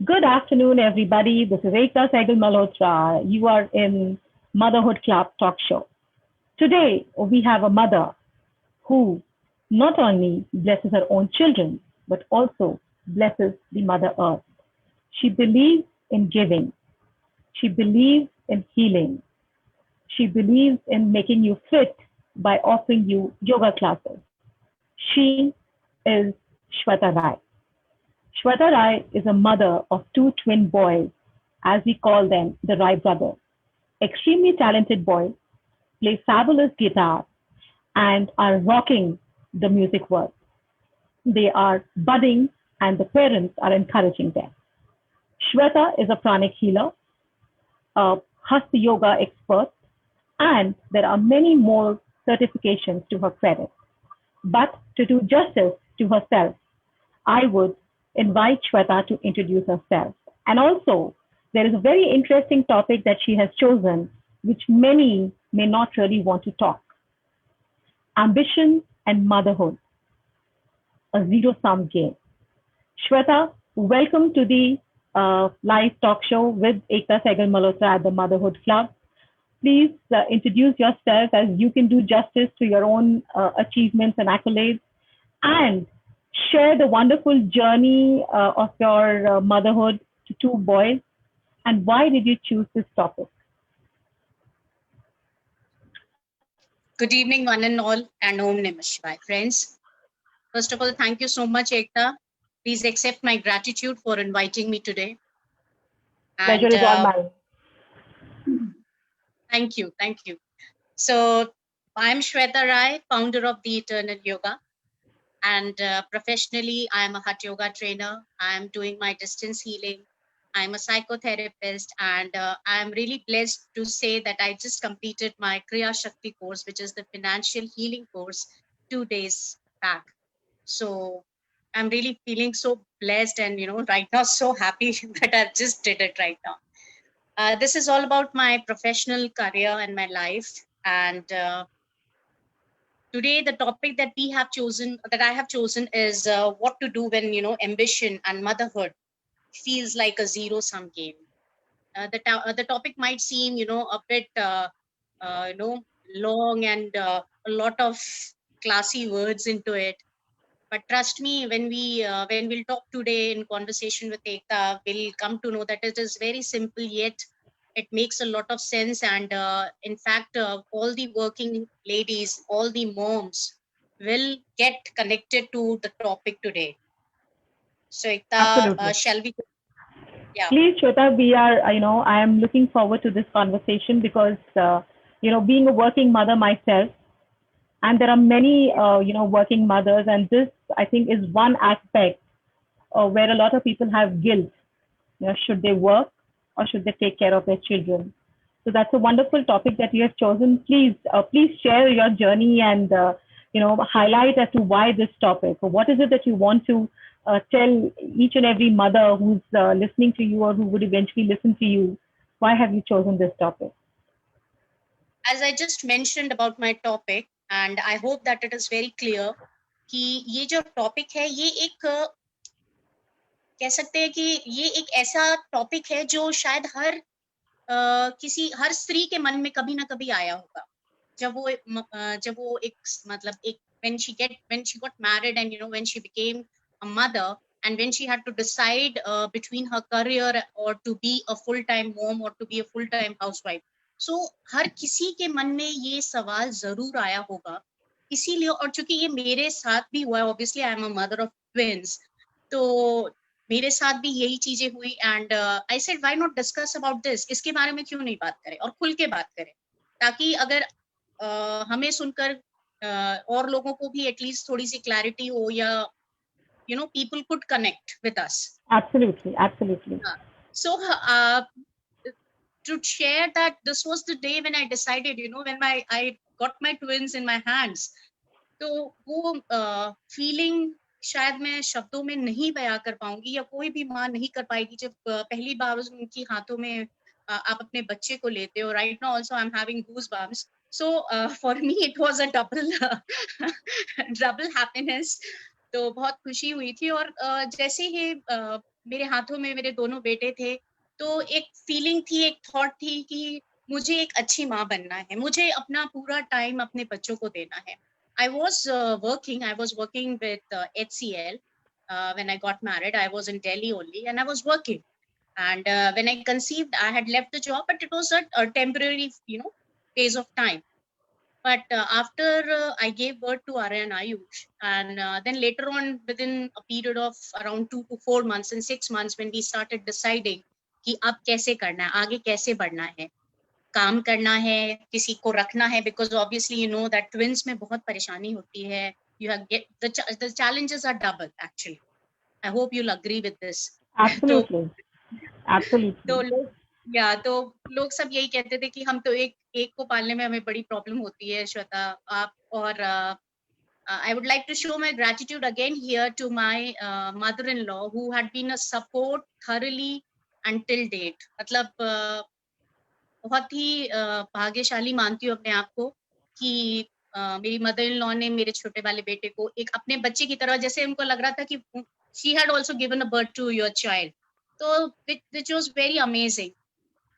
Good afternoon, everybody. This is Ekta Saigal Malhotra. You are in Motherhood Club Talk Show. Today, we have a mother who not only blesses her own children, but also blesses the Mother Earth. She believes in giving. She believes in healing. She believes in making you fit by offering you yoga classes. She is Shweta Rai. Shweta Rai is a mother of two twin boys, as we call them, the Rai brothers. Extremely talented boys, play fabulous guitar, and are rocking the music world. They are budding, and the parents are encouraging them. Shweta is a pranic healer, a Hasta Yoga expert, and there are many more certifications to her credit. But to do justice to herself, I would invite Shweta to introduce herself. And also, there is a very interesting topic that she has chosen, which many may not really want to talk: ambition and motherhood, a zero sum game. Shweta, welcome to the live talk show with Ekta Segal Malhotra at the Motherhood Club. Please introduce yourself as you can do justice to your own achievements and accolades, and share the wonderful journey of your motherhood to two boys, and why did you choose this topic? Good evening, one and all, and Om Namah Shivaya. Friends, first of all, thank you so much, Ekta. Please accept my gratitude for inviting me today. Pleasure And is all mine. thank you. So, I'm Shweta Rai, founder of the Eternal Yoga. And professionally, I'm a Hatha Yoga trainer. I'm doing my distance healing. I'm a psychotherapist, and I'm really blessed to say that I just completed my Kriya Shakti course, which is the financial healing course, 2 days back. So I'm really feeling so blessed, and right now so happy that I just did it right now. This is all about my professional career and my life, and today the topic that I have chosen is what to do when ambition and motherhood feels like a zero sum game. The topic might seem a bit uh, you know long, and a lot of classy words into it, but trust me, when we'll talk today in conversation with Ekta, we'll come to know that it is very simple, yet it makes a lot of sense. And in fact, all the working ladies, all the moms will get connected to the topic today. So Ekta, Absolutely. shall we? Yeah. Please, Shweta, we are, I am looking forward to this conversation because, being a working mother myself, and there are many, working mothers, and this, I think, is one aspect where a lot of people have guilt. Should they work or should they take care of their children? So that's a wonderful topic that you have chosen. Please share your journey and highlight as to why this topic. Or what is it that you want to tell each and every mother who's listening to you or who would eventually listen to you? Why have you chosen this topic? As I just mentioned about my topic, and I hope that it is very clear कि ये जो topic है ये एक कह सकते हैं कि ये एक ऐसा टॉपिक है जो शायद हर स्त्री के मन में कभी ना कभी आया होगा जब वो एक मतलब एक when she got married, and when she became a mother, and when she had to decide between her career or to be a full time mom or to be a full time housewife. So हर किसी के मन में ये सवाल जरूर आया होगा, इसीलिए। और चूंकि ये मेरे साथ भी हुआ है, obviously I am a mother of twins, तो मेरे साथ भी यही चीजें हुई। And I said why not discuss about this, इसके बारे में क्यों नहीं बात करें और खुल के बात करें, ताकि अगर हमें सुनकर और लोगों को भी एटलीस्ट थोड़ी सी क्लैरिटी हो, या people could connect with us. Absolutely. So to share that this was the day when I decided, when I got my twins in my hands, तो वो फीलिंग शायद मैं शब्दों में नहीं बयां कर पाऊंगी, या कोई भी माँ नहीं कर पाएगी जब पहली बार उनकी हाथों में आप अपने बच्चे को लेते हो। Right now also I am having goose bumps, so for me it was a double happiness. तो बहुत खुशी हुई थी। और जैसे ही मेरे हाथों में मेरे दोनों बेटे थे, तो एक फीलिंग थी, एक थॉट थी कि मुझे एक अच्छी माँ बनना है, मुझे अपना पूरा टाइम अपने बच्चों को देना है। I was working with HCL when I got married. I was in Delhi only and I was working. And when I conceived, I had left the job, but it was a temporary, phase of time. But after I gave birth to Aryan Ayush, and then later on, within a period of around 2 to 4 months and 6 months, when we started deciding कि अब कैसे करना है, आगे कैसे बढ़ना है, काम करना है, किसी को रखना है, because obviously you know that twins में बहुत परेशानी होती है. You have the challenges are double actually. I hope you'll agree with this. तो Absolutely. तो Absolutely. लोग सब यही कहते थे कि हम तो एक एक को पालने में हमें बड़ी प्रॉब्लम होती है, श्वेता आप और I would like to show my gratitude again here to my mother-in-law who had been a support thoroughly until date. मतलब बहुत ही भाग्यशाली मानती हूँ अपने आप को कि मेरी मदर इन लॉ ने मेरे छोटे वाले बेटे को एक अपने बच्चे की तरह, जैसे उनको लग रहा था कि she had also given a birth to your child, तो विच वाज वेरी अमेजिंग.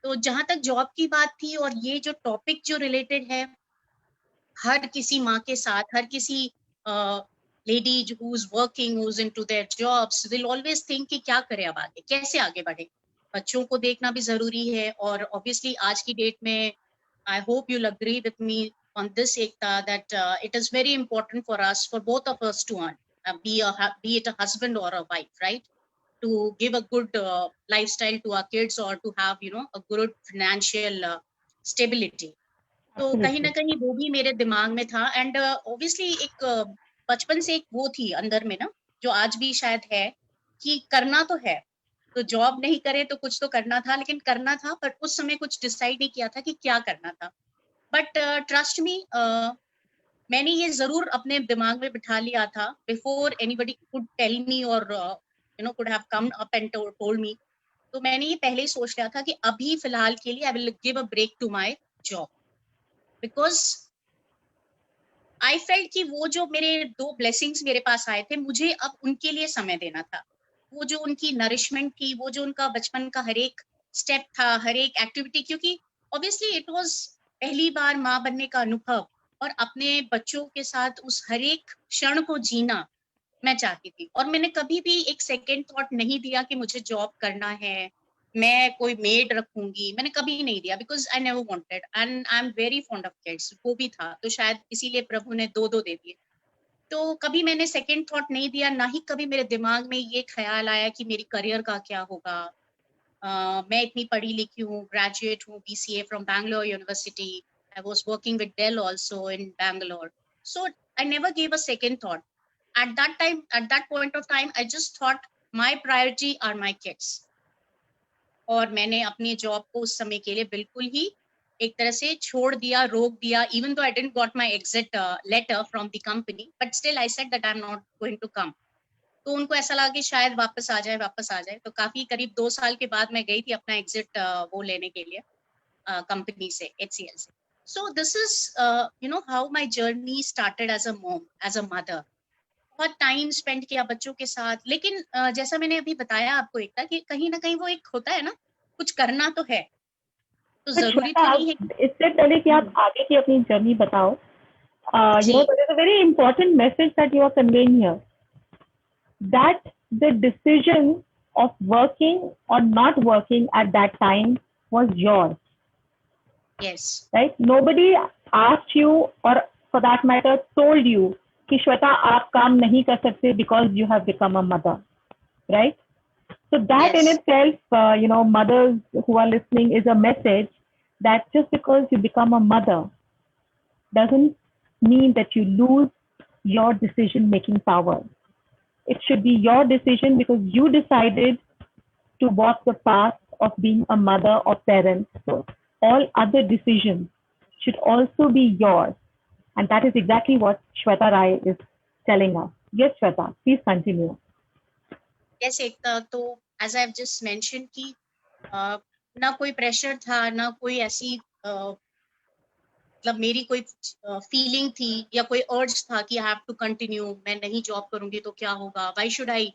तो जहां तक जॉब की बात थी और ये जो टॉपिक जो रिलेटेड है, हर किसी माँ के साथ, हर किसी lady who is working, who is into their jobs, will always think कि क्या करें, अब आगे कैसे आगे बढ़े. बच्चों को देखना भी जरूरी है, और ऑब्वियसली आज की डेट में I hope you'll agree with me on this, Ekta, that it is very important for us, for both of us to earn, be it a husband or a wife, right? To give a good lifestyle to our kids, or to have a good financial stability. तो कहीं ना Absolutely. कहीं वो भी मेरे दिमाग में था. एंड ऑब्वियसली एक बचपन से एक वो थी अंदर में ना, जो आज भी शायद है, कि करना तो है, तो जॉब नहीं करे तो कुछ तो करना था, लेकिन करना था, बट उस समय कुछ डिसाइड नहीं किया था कि क्या करना था. बट ट्रस्ट मी, मैंने ये जरूर अपने दिमाग में बिठा लिया था before anybody could tell me, और could have come up and told me. तो मैंने ये पहले ही सोच लिया था कि अभी फिलहाल के लिए I will give a break to my job, because I felt कि वो जो मेरे 2 ब्लेसिंग्स मेरे पास आए थे, मुझे अब उनके लिए समय देना था. वो जो उनकी नरिशमेंट थी, वो जो उनका बचपन का हर एक स्टेप था, हर एक एक्टिविटी, क्योंकि ऑब्वियसली इट वाज पहली बार माँ बनने का अनुभव, और अपने बच्चों के साथ उस हर एक क्षण को जीना मैं चाहती थी. और मैंने कभी भी एक सेकेंड थॉट नहीं दिया कि मुझे जॉब करना है, मैं कोई मेड रखूंगी, मैंने कभी नहीं दिया, because I never wanted, and I am very fond of kids. वो भी था, तो शायद इसीलिए प्रभु ने दो दो दे दिए. तो कभी मैंने सेकेंड थॉट नहीं दिया, ना ही कभी मेरे दिमाग में ये ख्याल आया कि मेरी करियर का क्या होगा. मैं इतनी पढ़ी लिखी हूँ, ग्रेजुएट हूँ, BCA from Bangalore university. I was working with Dell also in Bangalore. So I never give a second thought. At that point of time, I just thought my priority are my kids. और मैंने अपनी job को उस समय के लिए बिल्कुल ही एक तरह से छोड़ दिया, रोक दिया. Even though I didn't got my exit letter from the company, but still I said that I am not going to come. तो उनको ऐसा लगा कि शायद वापस आ जाए, वापस आ जाए. तो काफी करीब 2 साल के बाद मैं गई थी अपना एग्जिट वो लेने के लिए कंपनी से, HCL से. So this is how my journey started as a mom, as a mother. बहुत टाइम स्पेंड किया बच्चों के साथ, लेकिन जैसा मैंने अभी बताया आपको एकता, कि कहीं ना कहीं वो एक होता है ना, कुछ करना तो है, तो तो जरूरी श्वेता, तो आप नहीं है कि इससे पहले कि आप आगे की अपनी जर्नी बताओ, जी. there is a very important message that you are conveying here, that the decision of working or not working at that time was yours, yes. right? Nobody asked you, or for that matter, told you कि श्वेता आप काम नहीं कर सकते because you have become a mother, right? So that in yes. itself, mothers who are listening, is a message that just because you become a mother doesn't mean that you lose your decision making power. It should be your decision because you decided to walk the path of being a mother or parent. So all other decisions should also be yours. And that is exactly what Shweta Rai is telling us. Yes, Shweta, please continue. Yes Ekta, तो as I have just mention कि ना कोई pressure था, ना कोई ऐसी मतलब मेरी कोई फीलिंग थी या कोई अर्ज था कि आई हैव टू कंटिन्यू, मैं नहीं जॉब करूंगी तो क्या होगा, why should I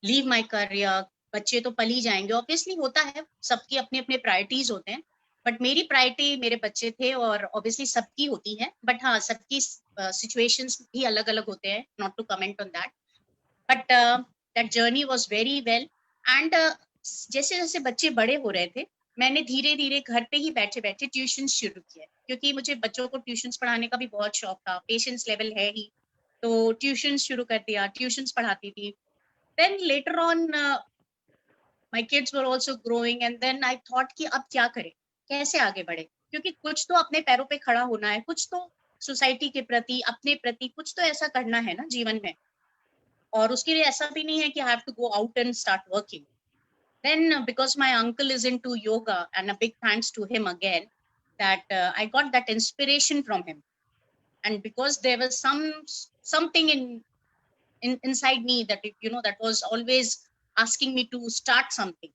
leave my career, बच्चे तो पल ही जाएंगे, ऑब्वियसली होता है, सबकी अपने अपने प्रायोरिटीज होते हैं, बट मेरी प्रायोरिटी मेरे बच्चे थे, और ऑब्वियसली सबकी होती है, बट हाँ सबकी सिचुएशंस भी अलग अलग होते हैं, not to comment on that, but that journey was very well. And जैसे जैसे बच्चे बड़े हो रहे थे, मैंने धीरे धीरे घर पे ही बैठे बैठे ट्यूशन शुरू किए, क्योंकि मुझे बच्चों को ट्यूशंस पढ़ाने का भी बहुत शौक था, पेशेंस लेवल है ही, तो ट्यूशन शुरू कर दिया, ट्यूशंस पढ़ाती थी। Then later on my kids were also growing, and then I thought कि अब क्या करें, कैसे आगे बढ़े, क्योंकि कुछ तो अपने पैरों पे खड़ा होना है, कुछ तो सोसाइटी के प्रति, अपने प्रति कुछ तो ऐसा करना है ना जीवन में, और उसके लिए ऐसा भी नहीं है कि I have to go out and start working. Then because my uncle is into yoga, and a big thanks to him again, that I got that inspiration from him, and because there was something inside me that that was always asking me to start something.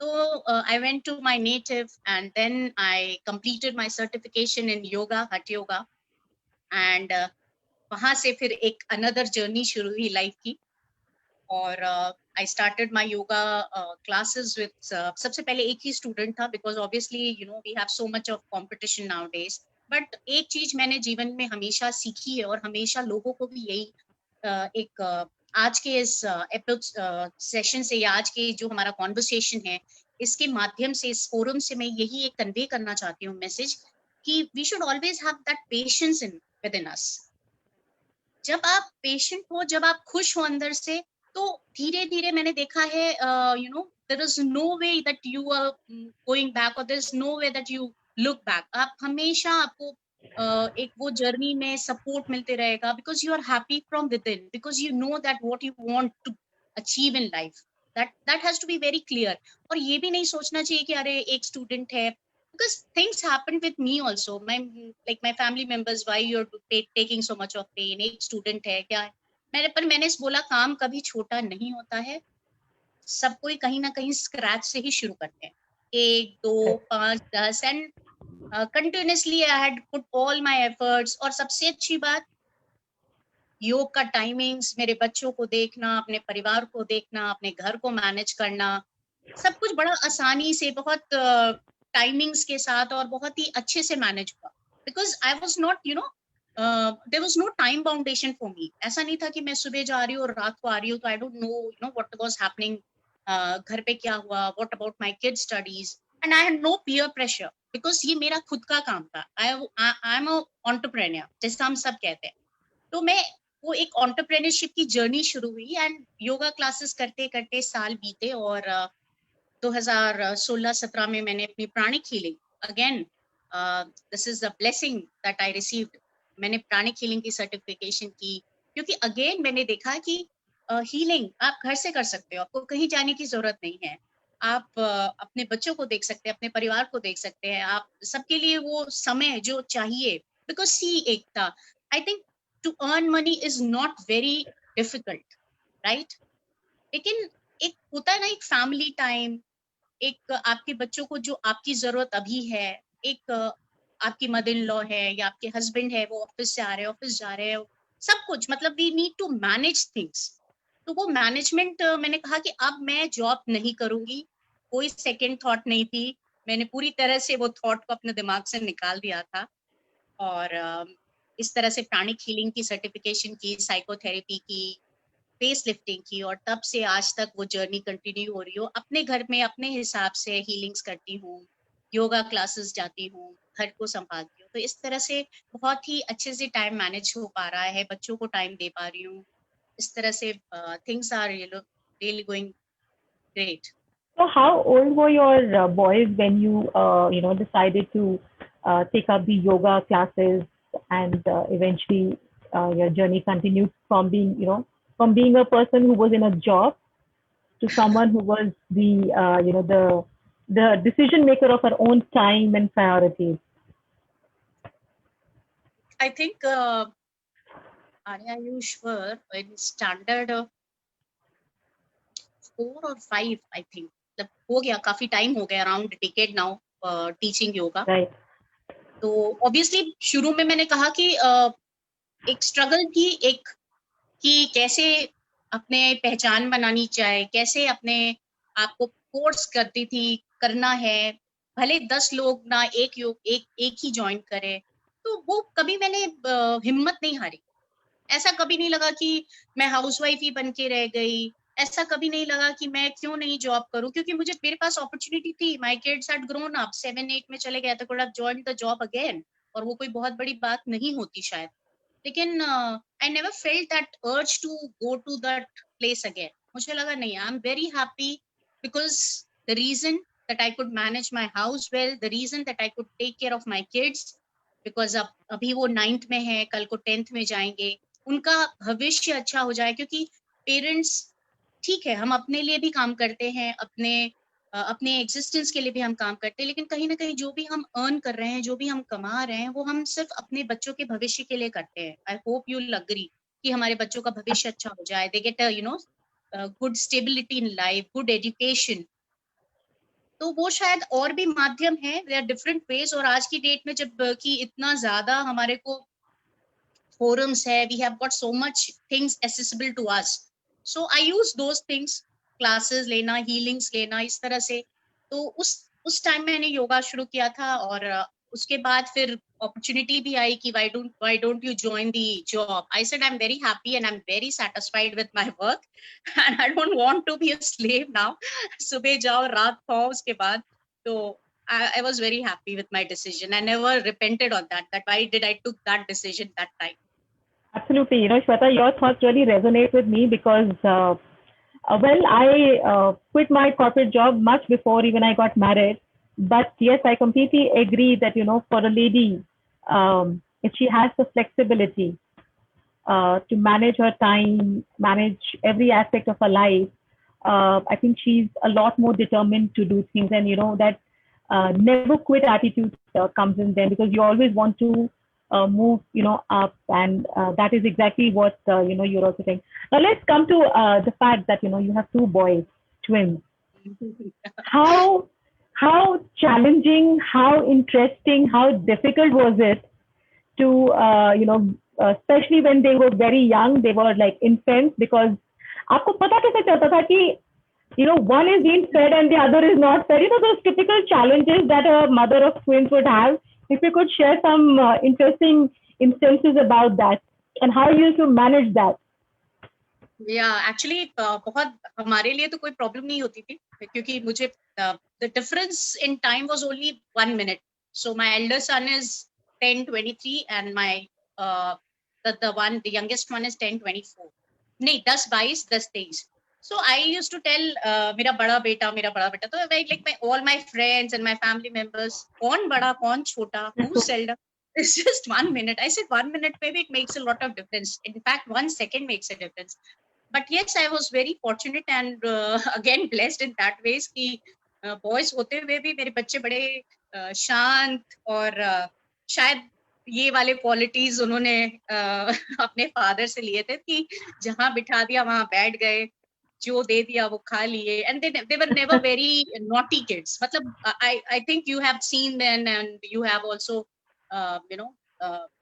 So I went to my native, and then I completed my certification in yoga, Hatha Yoga, and वहां से फिर एक another journey शुरू हुई life की, और I started my yoga classes with सबसे पहले एक ही student था, because obviously we have so much of competition nowadays, but एक चीज मैंने जीवन में हमेशा सीखी है, और हमेशा लोगों को भी यही एक आज के इस सेशन से, या आज के जो हमारा कॉन्वर्सेशन है, इसके माध्यम से, इस फोरम से मैं यही एक कन्वे करना चाहती हूँ मैसेज, कि we should always have that patience in with in us. जब आप पेशेंट हो, जब आप खुश हो अंदर से, तो धीरे धीरे मैंने देखा है there is no way that you are going back, और there is no way that you look back. आप हमेशा, आपको एक वो जर्नी में सपोर्ट मिलते रहेगा, because you are happy from within, because you know that what you want to achieve in life, that has to be very clear. और ये भी नहीं सोचना चाहिए कि अरे एक स्टूडेंट है, because things happened with me also, my family members, why you're taking so much of pain, एक स्टूडेंट है क्या है, मैंने बोला काम कभी छोटा नहीं होता है, सब कोई कहीं ना कहीं स्क्रैच से ही शुरू करते हैं, 1 2 5 10, and continuously I had put all my efforts. और सबसे अच्छी बात, योग का टाइमिंग्स, मेरे बच्चों को देखना, अपने परिवार को देखना, अपने घर को मैनेज करना, सब कुछ बड़ा आसानी से, बहुत टाइमिंग्स के साथ, और बहुत ही अच्छे से मैनेज हुआ, because I was not there was no time boundation for me. ऐसा नहीं था कि मैं सुबह जा रही हूँ और रात को आ रही हूँ, तो I don't know what was happening, घर पे क्या हुआ, what about my kids studies, and I had no peer pressure, because ये मेरा खुद का काम था। आई एम अ एंटरप्रेन्योर, जैसा हम सब कहते हैं। तो मैं वो एक एंटरप्रेन्योरशिप की जर्नी शुरू हुई, एंड योगा क्लासेस करते करते साल बीते, और 2016-17 में मैंने अपनी pranic healing, again this is the blessing that I received, मैंने प्राणिक हीलिंग की सर्टिफिकेशन की, क्योंकि अगेन मैंने देखा कि हीलिंग आप घर से कर सकते हो, आपको कहीं जाने की जरूरत नहीं है, आप अपने बच्चों को देख सकते हैं, अपने परिवार को देख सकते हैं, आप सबके लिए वो समय जो चाहिए, बिकॉज सी एक था, I think to earn money is not very difficult, right, लेकिन एक होता है ना, एक फैमिली टाइम, एक आपके बच्चों को जो आपकी जरूरत अभी है, एक आपकी मदर इन लॉ है या आपके हस्बैंड है, वो ऑफिस से आ रहे हैं, ऑफिस जा रहे हैं, सब कुछ, मतलब we need to manage things. तो वो मैनेजमेंट, मैंने कहा कि अब मैं जॉब नहीं करूंगी, कोई सेकंड थॉट नहीं थी, मैंने पूरी तरह से वो थॉट को अपने दिमाग से निकाल दिया था, और इस तरह से प्राणिक हीलिंग की सर्टिफिकेशन की, साइकोथेरेपी की, फेस लिफ्टिंग की, और तब से आज तक वो जर्नी कंटिन्यू हो रही हो। अपने घर में अपने हिसाब से हीलिंग्स करती हूँ, योगा क्लासेस जाती हूँ, घर को संभालती हूँ, तो इस तरह से बहुत ही अच्छे से टाइम मैनेज हो पा रहा है, बच्चों को टाइम दे पा रही हूँ, इस तरह से things are really going great. So how old were your boys when you decided to take up the yoga classes, and eventually your journey continued from being from being a person who was in a job to someone who was the decision maker of her own time and priorities. I think Arya, you were in standard 4 or 5, I think, मतलब हो गया, काफी time हो गया, around decade now teaching yoga. Right. तो obviously शुरू में मैंने कहा कि एक स्ट्रगल थी, एक कि कैसे अपने पहचान बनानी चाहिए, कैसे अपने आपको फोर्स करती थी करना है, भले 10 लोग ना एक ही ज्वाइन करे, तो वो कभी मैंने हिम्मत नहीं हारी। ऐसा कभी नहीं लगा कि मैं हाउसवाइफ ही बन के रह गई, ऐसा कभी नहीं लगा कि मैं क्यों नहीं जॉब करूं, क्योंकि मुझे मेरे पास अपॉर्चुनिटी थी। My kids had grown up, 7-8 में चले गए, तो could have joined the job again, और वो कोई बहुत बड़ी बात नहीं होती शायद। लेकिन I never felt that urge to go to that place again. मुझे लगा नहीं, I am very happy because the reason that I could manage my house well, the reason that I could take care of my kids, because अब अभी वो 9th में है, कल को 10th में जाएंगे, उनका भविष्य अच्छा हो जाए। क्योंकि पेरेंट्स, ठीक है हम अपने लिए भी काम करते हैं, अपने एग्जिस्टेंस के लिए भी हम काम करते हैं, लेकिन कहीं ना कहीं जो भी हम अर्न कर रहे हैं, जो भी हम कमा रहे हैं, वो हम सिर्फ अपने बच्चों के भविष्य के लिए करते हैं। I hope you will agree कि हमारे बच्चों का भविष्य अच्छा हो जाए, they get good stability in life, good education. तो वो शायद और भी माध्यम है, देयर आर डिफरेंट वेज। और आज की डेट में जब कि इतना ज्यादा हमारे को forums है, we have got so much things accessible to us, so I use those things, classes लेना, healings लेना, इस तरह से। तो उस टाइम मैंने योगा शुरू किया था, और उसके बाद फिर अपॉर्चुनिटी भी आई कि why don't you join the job? I said I'm very happy and I'm very satisfied with my work and I don't want to be a slave now. सुबह जाओ रात पाओ उसके बाद। तो I was very happy with my decision. I never repented on that why did I took that decision that time. Absolutely. Shweta, your thoughts really resonate with me because, well, I quit my corporate job much before even I got married. But yes, I completely agree that, for a lady, if she has the flexibility to manage her time, manage every aspect of her life, I think she's a lot more determined to do things. And, that never quit attitude comes in there because you always want to move, up. And that is exactly what, you're also saying. Now, let's come to the fact that, you have two boys, twins. How, how challenging, how interesting, how difficult was it to, especially when they were very young, they were like infants, because आपको पता कैसे चलता था कि one is being fed and the other is not fed. Those typical challenges that a mother of twins would have. If you could share some interesting instances about that and how you used to manage that. Actually बहुत हमारे लिए तो कोई problem नहीं होती थी, क्योंकि मुझे the difference in time was only 1 minute. So my elder son is 10:23 and my the youngest one is 10:24, नहीं 10:22, 10:23। सो आई यूज्ड टू टेल मेरा बड़ा बेटा, तो like my all my friends and my family members, कौन बड़ा कौन छोटा, who's elder, it's just 1 minute. I said 1 minute maybe it makes a lot of difference. In fact 1 second makes a difference. But yes, I was very fortunate and again blessed in that ways कि boys होते हुए भी मेरे बच्चे बड़े शांत और शायद ये वाले क्वालिटीज उन्होंने अपने फादर से लिए थे कि जहां बिठा दिया वहां बैठ गए, जो दे दिया वो खा लिए, and they were never very naughty kids. मतलब I think you have seen them and you have also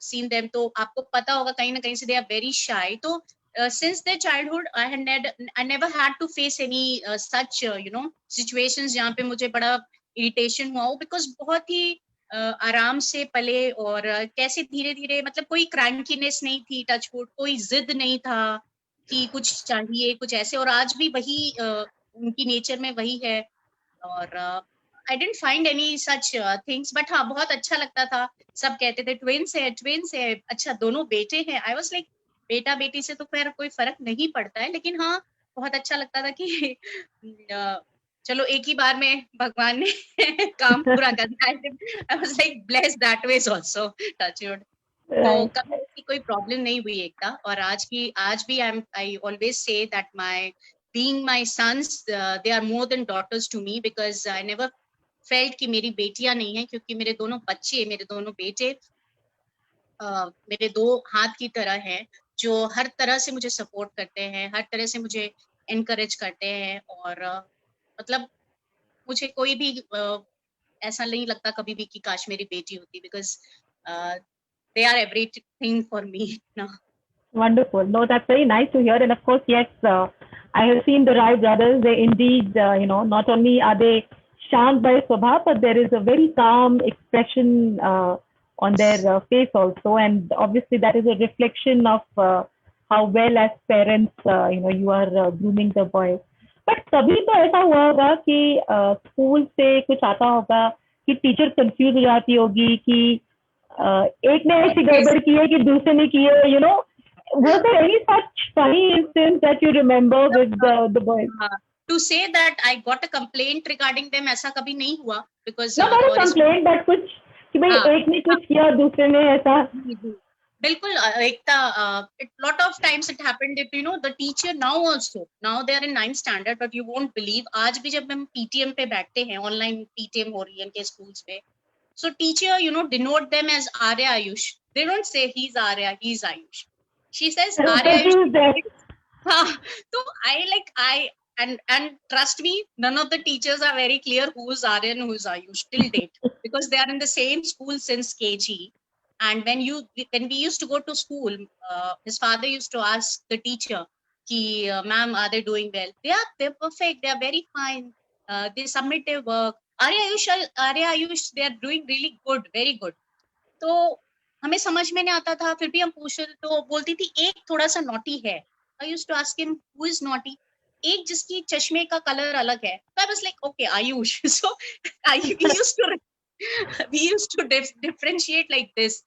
seen them, तो आपको पता होगा कहीं ना कहीं से they are very shy. तो since their childhood I never had to face any such situations जहाँ पे मुझे बड़ा irritation हुआ हो, because बहुत ही आराम से पले, और कैसे धीरे धीरे, मतलब कोई क्रैंकीनेस नहीं थी, टचवुड कोई जिद नहीं था कि कुछ चाहिए कुछ ऐसे, और आज भी वही उनकी नेचर में वही है। और I didn't find any such things, but हाँ बहुत अच्छा लगता था। सब कहते थे ट्विंस है, अच्छा दोनों बेटे हैं। आई वाज लाइक बेटा बेटी से तो खैर कोई फर्क नहीं पड़ता है, लेकिन हाँ बहुत अच्छा लगता था कि चलो एक ही बार में भगवान ने काम पूरा कर दिया। I was like blessed that ways also, touch wood. तो कभी ऐसी कोई प्रॉब्लम नहीं हुई एकता। और आज भी I always say that my being my sons, they are more than daughters to me, because I never felt कि मेरी बेटियां नहीं है, क्योंकि मेरे दोनों बेटे मेरे दो हाथ की तरह हैं, जो हर तरह से मुझे सपोर्ट करते हैं, हर तरह से मुझे एनकरेज करते हैं। और मतलब मुझे कोई भी ऐसा नहीं लगता कभी भी कि काश मेरी बेटी होती, because they are everything for me now. Wonderful. No, that's very nice to hear. And of course, yes, I have seen the Rai brothers. They indeed, not only are they shant by Swabha, but there is a very calm expression on their face also. And obviously, that is a reflection of how well as parents, you are grooming the boy. But कभी तो ऐसा हुआ होगा कि school से कुछ आता होगा कि टीचर कंफ्यूज हो जाती होगी कि एक ने ऐसी गड़बड़ की है कि दूसरे ने की है, was there any such funny instance that you remember with the boys? To say that I got a complaint regarding them, ऐसा कभी नहीं हुआ because no, not a complaint, but कुछ कि भाई एक ने कुछ किया दूसरे ने ऐसा. बिल्कुल एकता, lot of times it happened if the teacher now they are in 9th standard, but you won't believe आज भी जब हम PTM पे बैठते हैं, online PTM हो रही है इनके schools पे, so teacher denote them as Arya Ayush. They don't say he's Arya, he's Ayush. She says Arya Ayush. So and trust me, none of the teachers are very clear who is Arya and who is Ayush till date, because they are in the same school since KG. And when we used to go to school, his father used to ask the teacher, ki, ma'am, are they doing well? They're perfect. They're very fine. They submit their work. Arya Ayush, they are doing really good, very good. तो हमें समझ में नहीं आता था, फिर भी हम पूछते तो बोलती थी एक थोड़ा सा नॉटी है. I used to ask him who is naughty. एक जिसकी चश्मे का कलर अलग है. So I was like, okay, Ayush. So we used to differentiate like this.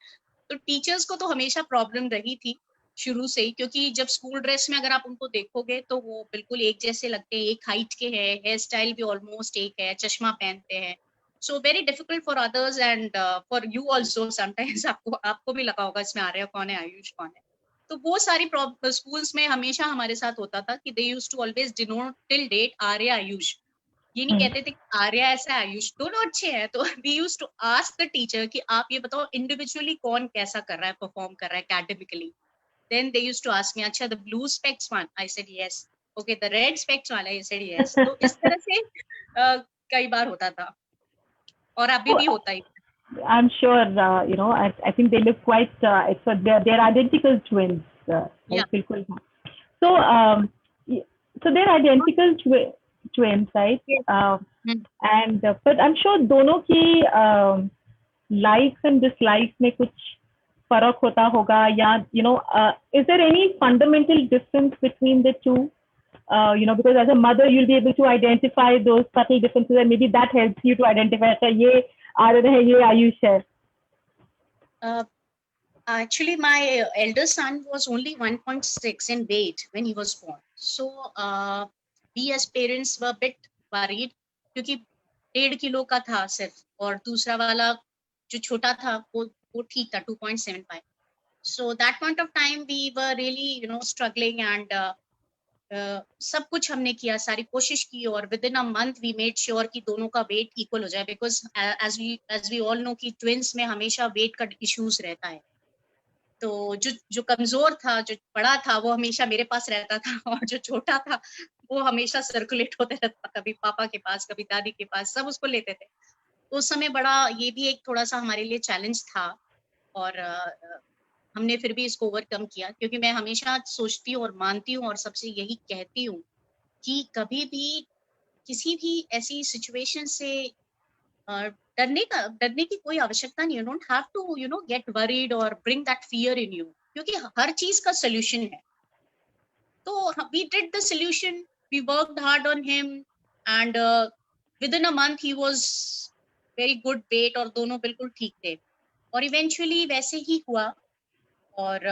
तो टीचर्स को तो हमेशा प्रॉब्लम रही थी शुरू से ही, क्योंकि जब स्कूल ड्रेस में अगर आप उनको देखोगे तो वो बिल्कुल एक जैसे लगते हैं, एक हाइट के हैं, हेयर स्टाइल भी ऑलमोस्ट एक है, चश्मा पहनते हैं. So very difficult for others and for you also sometimes आपको भी लगा होगा इसमें आर्या कौन है, आयुष कौन है. तो वो सारी स्कूल्स में हमेशा हमारे साथ होता था कि they used to always denote till date Arya Ayush. ये नहीं कहते थे कि आर्या ऐसा है, आयुष दोनों अच्छे हैं. तो we used to ask the teacher कि आप ये बताओ इंडिविजुअली कौन कैसा कर रहा है, परफॉर्म कर रहा है academically. Then they used to ask me, अच्छा the blue specs one, I said yes. Okay, the red specs one, I said yes. तो इस तरह से कई बार होता था और अभी भी होता ही. I'm sure, I think they look quite, they're identical twins. Yeah. So they're identical twins, right? And but I'm sure दोनों की likes and dislikes में कुछ फर्क होता होगा, या is there any fundamental difference between the two? Because as a mother you'll be able to identify those subtle differences, and maybe that helps you to identify ये आर्यन है, ये आयुष है. Actually, my elder son was only 1.6 in weight when he was born. So we as parents were a bit worried क्योंकि 1.5 kilo का था सिर्फ, और दूसरा वाला जो छोटा था वो ठीक था 2.75. So that point of time we were really struggling, and सब कुछ हमने किया, सारी कोशिश की, और within a month we made sure कि दोनों का वेट इक्वल हो जाए, because as we all know कि ट्विंस में हमेशा वेट का इश्यूज रहता है. तो जो कमजोर था, जो बड़ा था, वो हमेशा मेरे पास रहता था, और जो छोटा था वो हमेशा सर्कुलेट होते रहता, कभी पापा के पास, कभी दादी के पास, सब उसको लेते थे. तो उस समय बड़ा ये भी एक थोड़ा सा हमारे लिए चैलेंज था, और हमने फिर भी इसको ओवरकम किया, क्योंकि मैं हमेशा सोचती हूँ और मानती हूँ और सबसे यही कहती हूँ कि कभी भी किसी भी ऐसी सिचुएशन से डरने की कोई आवश्यकता नहीं. You don't have to get worried और bring that fear in you, क्योंकि हर चीज का सोल्यूशन है. तो we did the solution, we worked hard on him, and within a month he was very good weight, और दोनों बिल्कुल ठीक थे, और इवेंचुअली वैसे ही हुआ. और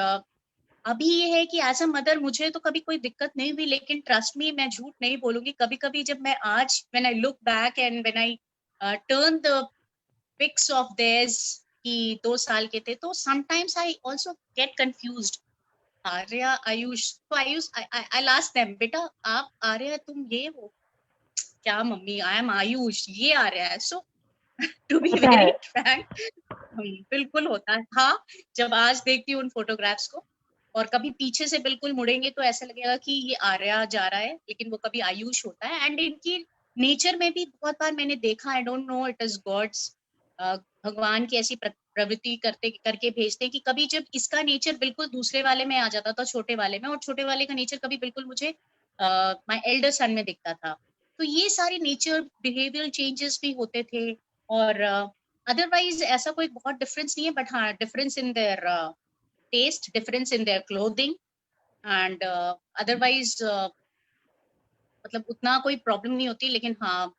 अभी ये है कि एज अ मदर मुझे तो कभी कोई दिक्कत नहीं हुई, लेकिन ट्रस्ट मी, मैं झूठ नहीं बोलूंगी, कभी कभी जब मैं आज when I look back and when I turn the pics of theirs कि 2 साल के थे, तो sometimes I also get confused. Arya Ayush, तो आयुष आई आस्क देम, बेटा आप आर्या तुम ये हो क्या? मम्मी आई एम आयुष, ये आर्या है. सो टू बी वेरी फ्रैंक, बिल्कुल होता है. हाँ, जब आज देखती हूँ उन फोटोग्राफ्स को, और कभी पीछे से बिल्कुल मुड़ेंगे तो ऐसा लगेगा कि ये आर्या जा रहा है, लेकिन वो कभी आयुष होता है. एंड इनकी नेचर में भी बहुत बार मैंने देखा, I don't know, it is God's, भगवान की ऐसी प्रवृत्ति करके भेजते हैं कि कभी जब इसका नेचर बिल्कुल दूसरे वाले में आ जाता था, छोटे वाले में, और छोटे वाले का नेचर कभी बिल्कुल मुझे माय एल्डर सन में दिखता था। तो ये सारे नेचर बिहेवियरल चेंजेस भी होते थे, और अदरवाइज ऐसा कोई बहुत डिफरेंस नहीं है, बट हाँ difference in their taste, difference in their clothing, and otherwise मतलब उतना कोई प्रॉब्लम नहीं होती। लेकिन हाँ,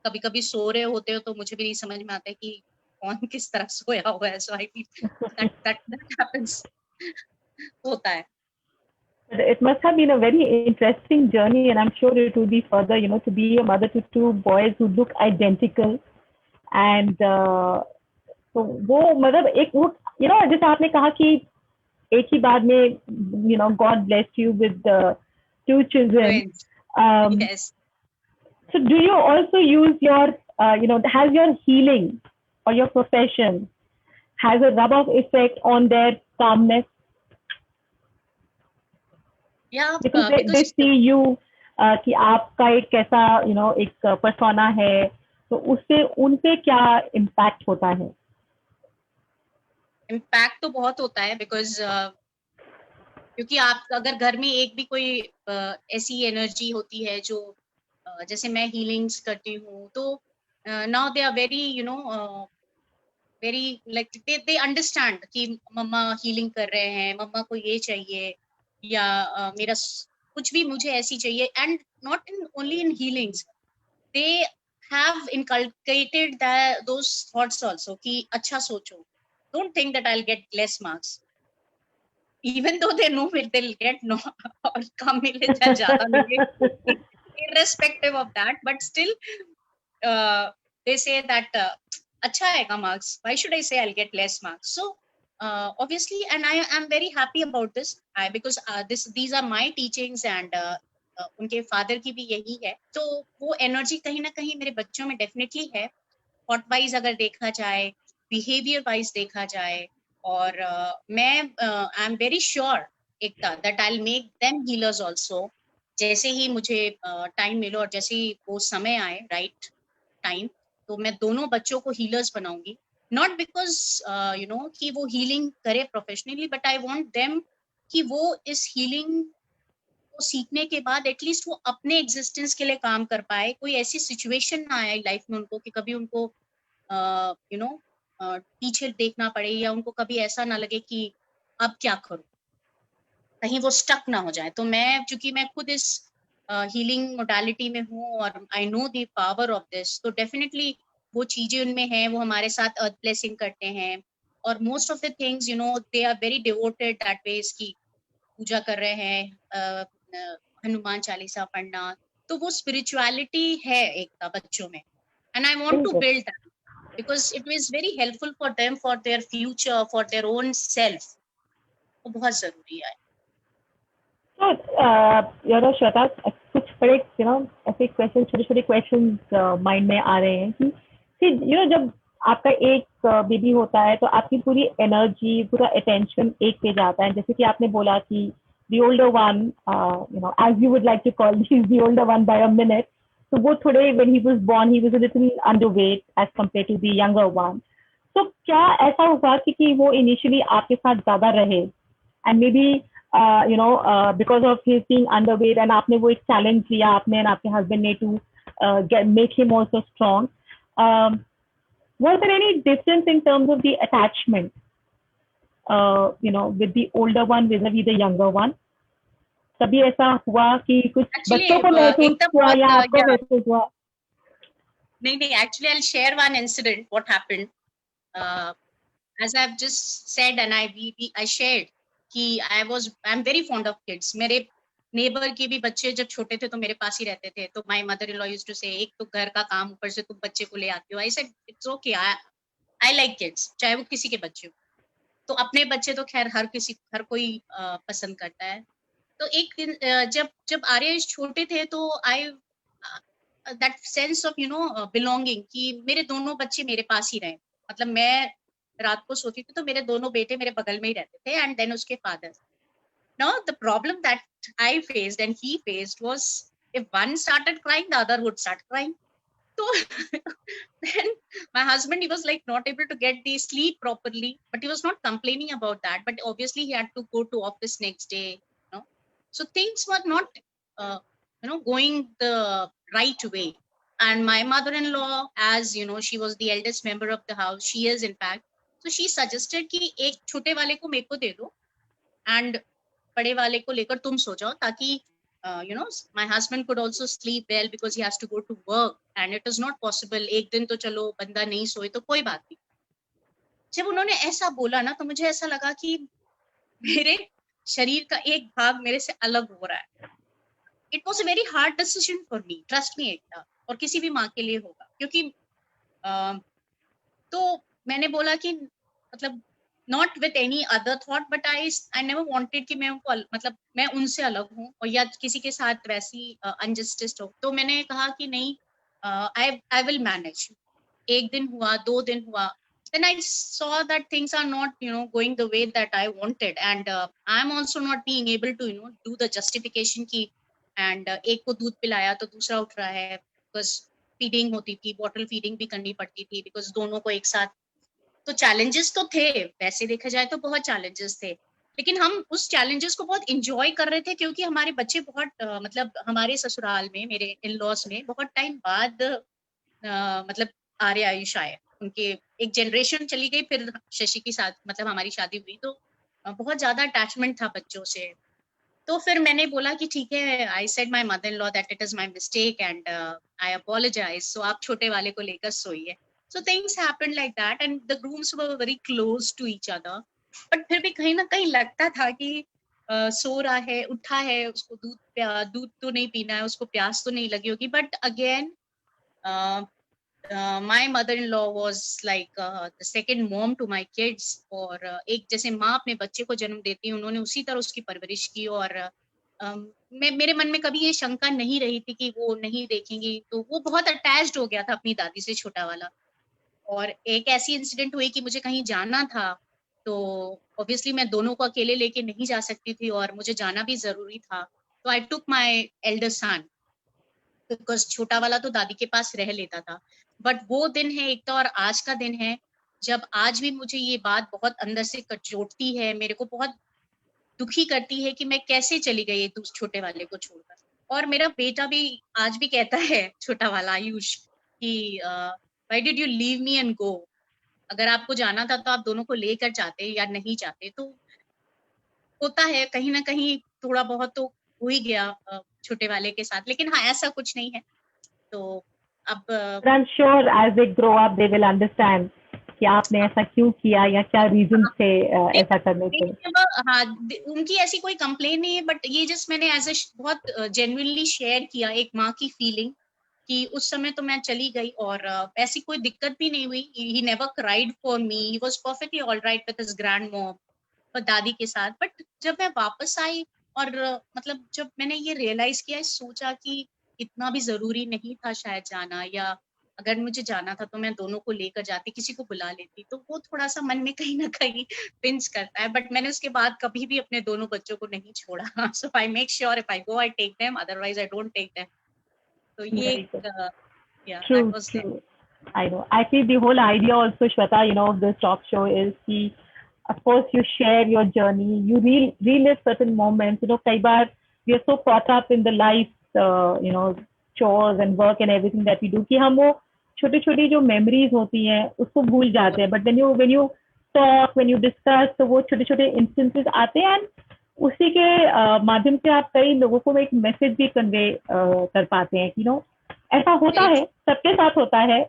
कभी कभी सो रहे होते हो तो मुझे भी नहीं समझ में आता है कि कौन किस तरह सोया हुआ है, सो आई दैट हैपेंस होता है। It must have been a very interesting journey, and I'm sure it will be further, to be a mother to two boys who look identical. And तो वो मतलब एक वो जैसे आपने कहा कि एक ही बार में God blessed you with two children. Twins. Um, Yes. so do you also use your has your healing or your profession has a rub off effect on their calmness? Yeah, Because they because see you कि आपका एक कैसा एक persona है, तो उससे उन पे क्या impact होता है? इम्पैक्ट तो बहुत होता है, बिकॉज क्योंकि आप अगर घर में एक भी कोई ऐसी एनर्जी होती है जो जैसे मैं हीलिंग्स करती हूँ, तो now they are very very like they understand कि मम्मा हीलिंग कर रहे हैं, मम्मा को ये चाहिए, या मेरा कुछ भी मुझे ऐसी चाहिए। And not in only in healings, they have inculcated those thoughts also कि अच्छा सोचो, don't think that I'll get less marks, even though they know it, they'll get no or कम मिले या ज्यादा मिले, irrespective of that, but still they say that अच्छा आएगा marks, why should I say I'll get less marks? So obviously, and I am very happy about this, because these are my teachings, and उनके father की भी यही है, तो वो energy कहीं ना कहीं मेरे बच्चों में डेफिनेटली है। थॉट वाइज अगर देखा जाए, बिहेवियर वाइज देखा जाए, और मैं आई am very sure Ekta that I will make them healers also. जैसे ही मुझे टाइम मिलो और जैसे ही वो समय आए, राइट टाइम, तो मैं दोनों बच्चों को हीलर्स बनाऊंगी। नॉट बिकॉज कि वो हीलिंग करे professionally, but I want them कि वो इस हीलिंग को सीखने के बाद एटलीस्ट वो अपने एग्जिस्टेंस के लिए काम कर पाए। कोई ऐसी सिचुएशन ना आए लाइफ में उनको कि कभी उनको पीछे देखना पड़े, या उनको कभी ऐसा ना लगे कि अब क्या करूं, कहीं वो स्टक ना हो जाए। तो मैं, चूंकि मैं खुद इस हीलिंग मोडालिटी में हूँ और I know the power of this, तो डेफिनेटली वो चीजें उनमें हैं, वो हमारे साथ अर्थ ब्लेसिंग करते हैं, और most of the things they are very devoted that ways की पूजा कर रहे हैं, हनुमान चालीसा पढ़ना, तो वो स्पिरिचुअलिटी है एक बच्चों में, and I want to build that because it is very helpful for them, for their future, for their own self. वो बहुत जरूरी है। So, श्वेता, कुछ बड़े ऐसे क्वेश्चन, छोटे छोटे क्वेश्चन माइंड में आ रहे हैं कि जब आपका एक बेबी होता है तो आपकी पूरी एनर्जी, पूरा अटेंशन एक पे जाता है। जैसे कि आपने बोला कि the older one, as you would like to call, he's the older one by a minute. So वो थोड़े, when he was born, he was a little underweight as compared to the younger one. तो क्या ऐसा हुआ कि वो initially आपके साथ ज्यादा रहे, and maybe because of his being underweight, and आपने वो एक चैलेंज लिया, आपने and आपके husband ने to make him also strong. Was there any difference in terms of the attachment, with the older one vis-a-vis the younger one? कभी ऐसा हुआ कि कुछ बच्चों को महसूस हुआ या आपको महसूस हुआ? नहीं, actually I'll share one incident what happened. As I've just said, and I shared कि I'm very fond of kids. मेरे नेबर के भी बच्चे जब छोटे थे तो मेरे पास ही रहते थे, तो my mother in law used to say, एक तो घर का काम, ऊपर से तुम बच्चे को ले आती हो। I said it's okay, I like kids, चाहे वो किसी के बच्चे हो। तो अपने बच्चे तो खैर हर कोई पसंद करता है। तो एक दिन जब आर्यश छोटे थे तो आई दैट सेंस ऑफ बिलोंगिंग कि मेरे दोनों बच्चे मेरे पास ही रहे। मतलब मैं रात को सोती थी तो मेरे दोनों बेटे मेरे बगल में ही रहते थे, एंड देन उसके father. Now the problem that I faced and he faced was, if one started crying, the other would start crying. So then my husband, he was like not able to get the sleep properly, but he was not complaining about that. But obviously he had to go to office next day. So things were not going the right way. And my mother-in-law, as she was the eldest member of the house, she is in fact, so she suggested कि एक छोटे वाले को मेरे को दे दो and बड़े वाले को लेकर तुम सो जाओ, ताकि my husband could also sleep well because he has to go to work and it is not possible. एक दिन तो चलो बंदा नहीं सोए तो कोई बात नहीं. जब उन्होंने ऐसा बोला ना, तो मुझे ऐसा लगा कि मेरे शरीर का एक भाग मेरे से अलग हो रहा है. It was a very hard decision for me, trust me Ekta, और किसी भी माँ के लिए होगा, क्योंकि तो मैंने बोला कि मतलब not with any other thought, but I never wanted कि मैं उनको मतलब मैं उनसे अलग हूँ और या किसी के साथ वैसी अनजस्टिस हो. तो मैंने कहा कि नहीं, आई विल मैनेज. एक दिन हुआ, 2 दिन हुआ, then I saw that things are not going the way that I wanted, and I'm also not being able to do the justification ki and एक को दूध पिलाया तो दूसरा उठ रहा है, because फीडिंग होती थी, बॉटल फीडिंग भी करनी पड़ती थी, बिकॉज दोनों को एक साथ. तो चैलेंजेस तो थे, वैसे देखा जाए तो बहुत चैलेंजेस थे, लेकिन हम उस चैलेंजेस को बहुत इंजॉय कर रहे थे, क्योंकि हमारे बच्चे बहुत मतलब हमारे ससुराल में, मेरे इन लॉज में बहुत टाइम बाद मतलब आर्य आयुष आए. उनके एक जनरेशन चली गई, फिर शशि के साथ मतलब हमारी शादी हुई, तो बहुत ज्यादा अटैचमेंट था बच्चों से. तो फिर मैंने बोला कि ठीक है, I said my mother in law that it is my mistake and I apologise, so आप छोटे वाले को लेकर सोइए. So things happened like that and the grooms were very close to each other, but फिर भी कहीं ना कहीं लगता था कि सो रहा है, उठा है, उसको दूध तो नहीं पीना है, उसको प्यास तो नहीं लगी होगी. But again my mother-in-law was like the second mom to my kids, और एक जैसे माँ अपने बच्चे को जन्म देती है, उन्होंने उसी तरह उसकी परवरिश की. और मेरे मन में कभी ये शंका नहीं रही थी कि वो नहीं देखेंगी. तो वो बहुत अटैच्ड हो गया था अपनी दादी से, छोटा वाला. और एक ऐसी इंसिडेंट हुई कि मुझे कहीं जाना था, तो ऑब्वियसली मैं दोनों को अकेले लेके नहीं जा सकती थी और मुझे जाना भी जरूरी था. तो आई टुक माई एल्डर सन, बिकॉज छोटा वाला तो दादी के पास रह लेता था. बट वो दिन है एक तो, और आज का दिन है जब आज भी मुझे ये बात बहुत अंदर से कचोटती है, मेरे को बहुत दुखी करती है कि मैं कैसे चली गई छोटे वाले को छोड़कर. और मेरा बेटा भी आज भी कहता है, छोटा वाला आयुष, कि why did you leave me and go. अगर आपको जाना था तो आप दोनों को लेकर जाते या नहीं जाते. तो होता है कहीं ना कहीं थोड़ा बहुत तो हो ही गया छोटे वाले के साथ, लेकिन हाँ ऐसा कुछ नहीं है. तो अब I'm sure as they grow up they will understand कि आपने ऐसा क्यों किया या क्या रीजन थे ऐसा करने के. हाँ, उनकी ऐसी कोई कंप्लेन नहीं है, बट ये जस्ट मैंने एज ए बहुत जेन्युइनली शेयर किया एक माँ की फीलिंग, कि उस समय तो मैं चली गई और ऐसी कोई दिक्कत भी नहीं हुई. He never cried for me, he was perfectly alright with his grand mom और दादी के साथ. बट जब मैं वापस आई और मतलब जब मैंने ये रियलाइज किया, सोचा कि इतना भी जरूरी नहीं था शायद जाना, या अगर मुझे जाना था तो मैं दोनों को लेकर जाती, किसी को बुला लेती. तो वो थोड़ा सा मन में कहीं ना कहीं पिंच करता है. बट मैंने उसके बाद कभी भी अपने दोनों बच्चों को नहीं छोड़ा. So I make sure if I go I take them, otherwise I don't take them. तो ये true, true. I know. Actually, the whole idea also, Shweta, of this talk show is कि of course you share your journey, you relive certain moments. कई बार we are so caught up in the life, chores and work and everything that we do कि हम वो छोटी छोटी जो memories होती हैं उसको भूल जाते हैं. But when you talk, when you discuss, तो वो छोटे छोटे instances आते हैं and उसी के माध्यम से आप कई लोगों को एक मैसेज भी कन्वे कर पाते हैं कि ऐसा होता है, सबके साथ होता है.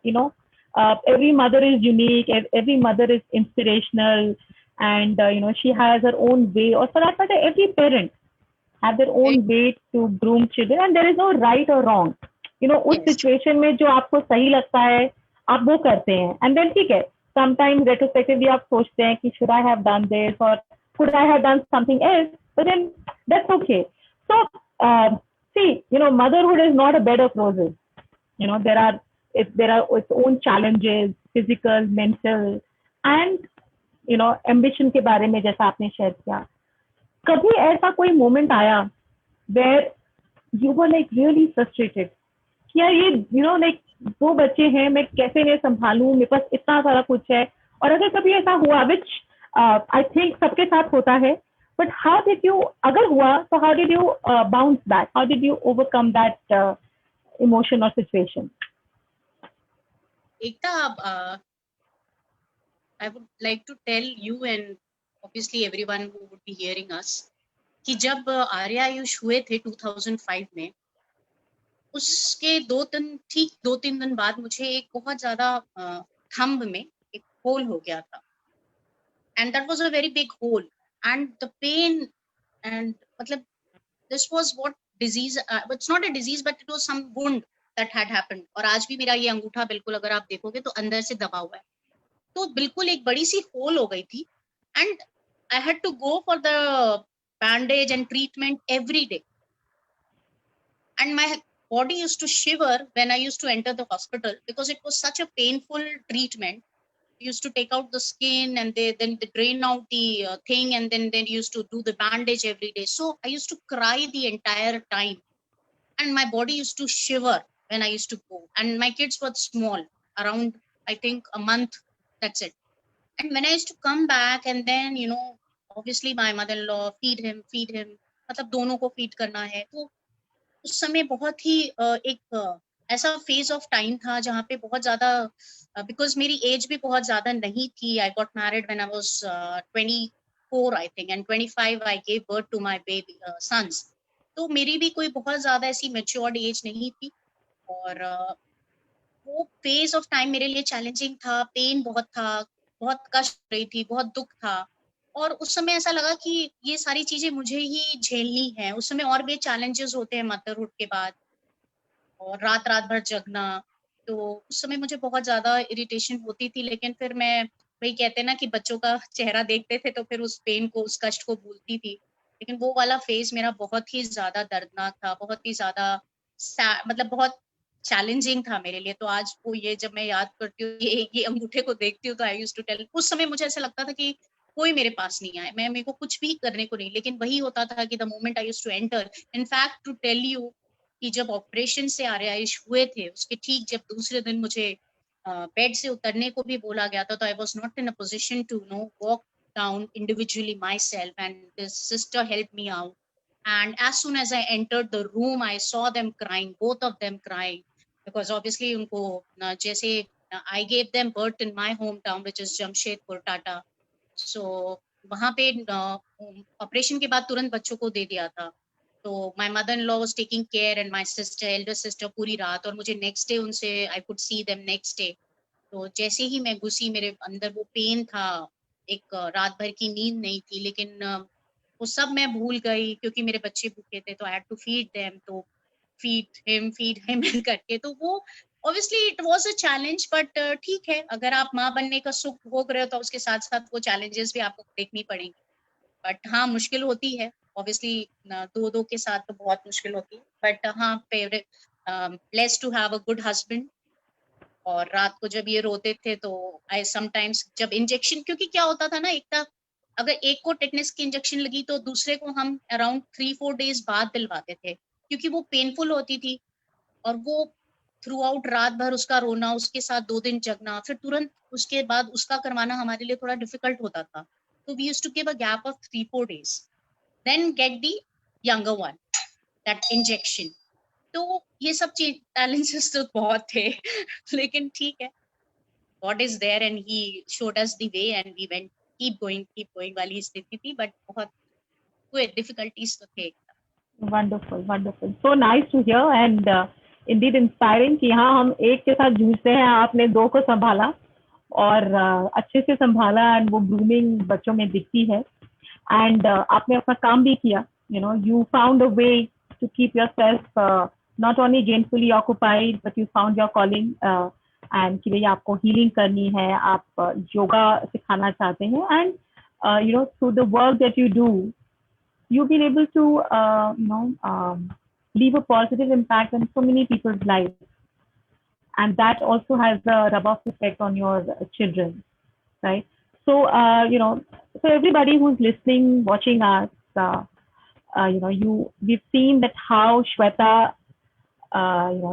Every mother is unique, every mother is inspirational, and she has her own way, or for that matter every parent have their own way to groom children, and there is no right or wrong. उस situation में जो आपको सही लगता है आप वो करते हैं, and then ठीक है, sometimes retrospectively आप सोचते हैं कि should I have done this or could I have done something else, but then that's okay. So see, motherhood is not a bed of roses. There are its own challenges, physical, mental, and ambition के बारे में जैसा आपने share किया. कभी ऐसा कोई moment आया where you were like really frustrated कि यार ये like 2 बच्चे हैं, मैं कैसे इन्हें संभालूं, मेरे पास इतना सारा कुछ है. और अगर कभी ऐसा हुआ, which I think सबके साथ होता है, But how did you, agar hua, so how did you bounce back? How did you overcome that emotion or situation? Ekta, I would like to tell you and obviously everyone who would be hearing us कि जब आर्या आयुष हुए थे 2005 में, उसके ठीक 2-3 दिन बाद मुझे एक बहुत ज्यादा थंब में एक होल हो गया था, and that was a very big hole, and the pain, and मतलब this was what disease, it's not a disease but it was some wound that had happened. और आज भी मेरा ये अंगूठा बिल्कुल अगर आप देखोगे तो अंदर से दबा हुआ है, तो बिल्कुल एक बड़ी सी होल हो गई थी, and I had to go for the bandage and treatment every day, and my body used to shiver when I used to enter the hospital because it was such a painful treatment. Used to take out the skin and then they drain out the thing, and then they used to do the bandage every day. So I used to cry the entire time, and my body used to shiver when I used to go. And my kids were small, around I think a month. That's it. And when I used to come back, and then obviously my mother-in-law feed him. मतलब दोनों को feed करना है, तो उस समय बहुत ही एक ऐसा फेज ऑफ टाइम था जहाँ पे बहुत ज्यादा, बिकॉज मेरी एज भी बहुत ज्यादा नहीं थी. I got married when I was 24 I think, and 25 I gave birth to my baby sons. तो मेरी भी कोई बहुत ज्यादा ऐसी मैच्योर्ड एज नहीं थी, और वो फेज ऑफ टाइम मेरे लिए चैलेंजिंग था. पेन बहुत था, बहुत कष्ट रही थी, बहुत दुख था, और उस समय ऐसा लगा कि ये सारी चीजें मुझे ही झेलनी है. उस समय और भी चैलेंजेस होते हैं मदरहुड के बाद, और रात रात भर जगना, तो उस समय मुझे बहुत ज्यादा इरिटेशन होती थी. लेकिन फिर मैं, वही कहते हैं ना कि बच्चों का चेहरा देखते थे तो फिर उस पेन को, उस कष्ट को भूलती थी. लेकिन वो वाला फेज मेरा बहुत ही ज्यादा दर्दनाक था, बहुत ही ज्यादा मतलब बहुत चैलेंजिंग था मेरे लिए. तो आज वो ये जब मैं याद करती हूँ, ये अंगूठे को देखती हूँ, तो आई यूज्ड टू टेल, उस समय मुझे ऐसा लगता था कि कोई मेरे पास नहीं आए, मेरे को कुछ भी करने को नहीं. लेकिन वही होता था कि the moment I used to enter, in fact to tell you कि जब ऑपरेशन से आर्य आयुष हुए थे, उसके ठीक जब दूसरे दिन मुझे बेड से उतरने को भी बोला गया था, तो I was not in a position to walk down individually myself, and this sister helped me out. And as soon as I entered the room, I saw them crying, both of them crying, because obviously unko jaise I gave them birth in my hometown, which is Jamshedpur, Tata. So वहां पे operation के बाद तुरंत बच्चों को दे दिया था. तो my mother in law was taking care, and my sister, Elder sister, पूरी रात. और मुझे नेक्स्ट डे उनसे, I could see them next day. तो जैसे ही मैं घुसी, मेरे अंदर वो पेन था, एक रात भर की नींद नहीं थी, लेकिन वो सब मैं भूल गई क्योंकि मेरे बच्चे भूखे थे, तो I had to feed them. तो फीड हिम करके, तो वो obviously it was a challenge, but ठीक है, अगर आप माँ बनने का सुख भोग रहे हो तो उसके साथ साथ वो चैलेंजेस भी आपको देखनी पड़ेंगी. बट हाँ, मुश्किल होती है ऑब्वियसली, दो के साथ तो बहुत मुश्किल होती है. बट हाँ, favourite, blessed to have a good husband. और रात को जब ये रोते थे तो आई समटाइम्स, जब इंजेक्शन, क्योंकि क्या होता था ना, एक था अगर एक को टेटनस की इंजेक्शन लगी तो दूसरे को हम अराउंड 3-4 डेज बाद दिलवाते थे, क्योंकि वो पेनफुल होती थी. और वो थ्रू आउट रात भर उसका रोना, उसके साथ 2 दिन जगना, फिर तुरंत उसके बाद उसका करवाना हमारे लिए थोड़ा डिफिकल्ट होता था. तो we used to give a gap of 3-4 days, then get the younger one, that injection. तो ये सब चैलेंजेस तो बहुत थे. लेकिन ठीक है, God is there and he showed us the way, and we went, keep going वाली स्थिति थी. बट बहुत कोई डिफिकल्टीज तो थे. Wonderful, wonderful. So nice to hear and indeed inspiring कि हाँ हम एक के साथ जूझते हैं, आपने दो को संभाला और अच्छे से संभाला, एंड वो ग्रूमिंग बच्चों में दिखती है. एंड आपने अपना काम भी किया, you found a way to keep yourself not only gainfully occupied but you found your calling, and कि भाई आपको हीलिंग करनी है, आप योगा सिखाना चाहते हैं, and through the work that you do, you've been able to leave a positive impact on so many people's lives, and that also has the rub-off effect on your children, right? So so everybody who's listening, watching us, we've seen that how Shweta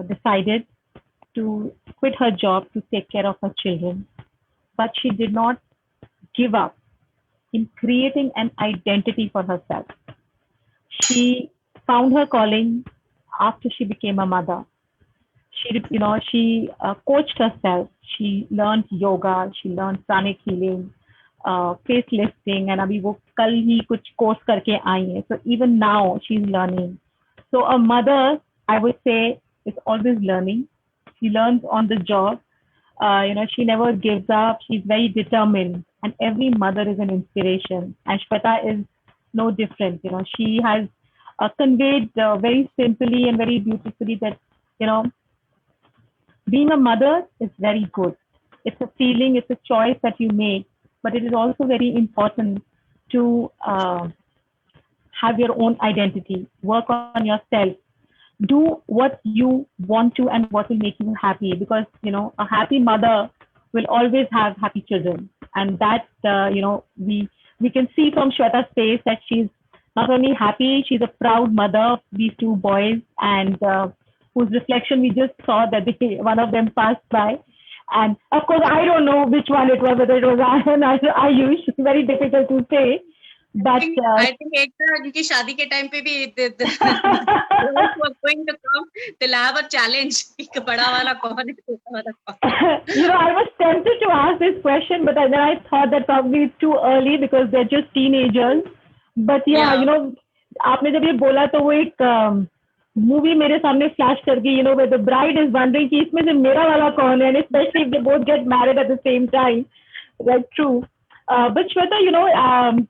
decided to quit her job to take care of her children, but she did not give up. in creating an identity for herself. She found her calling after she became a mother. She coached herself. She learned yoga. She learned pranic healing, face lifting, and अभी वो कल ही कुछ course करके आई है. So even now she's learning. So a mother, I would say, is always learning. She learns on the job. She never gives up. She's very determined, and every mother is an inspiration. And Shweta is no different. She has conveyed very simply and very beautifully that you know being a mother is very good. It's a feeling, it's a choice that you make, but it is also very important to have your own identity, work on yourself, do what you want to and what will make you happy. Because a happy mother will always have happy children, and that we can see from Shweta's face that she's not only happy, she's a proud mother of these two boys, and whose reflection we just saw that one of them passed by. And of course, I don't know which one it was, whether it was Ayush. It's very difficult to say. But I think Ekta, उनकी शादी के time पे भी was going to come. They'll have a challenge. बड़ा वाला कौन है, छोटा वाला कौन? I was tempted to ask this question, but then I thought that probably it's too early because they're just teenagers. But yeah. आपने जब ये बोला तो वो एक मूवी मेरे सामने फ्लैश कर गई, where the bride is wondering कि इसमें से मेरा वाला कौन है, and especially if they both get married at the same time. That's true. But Shweta,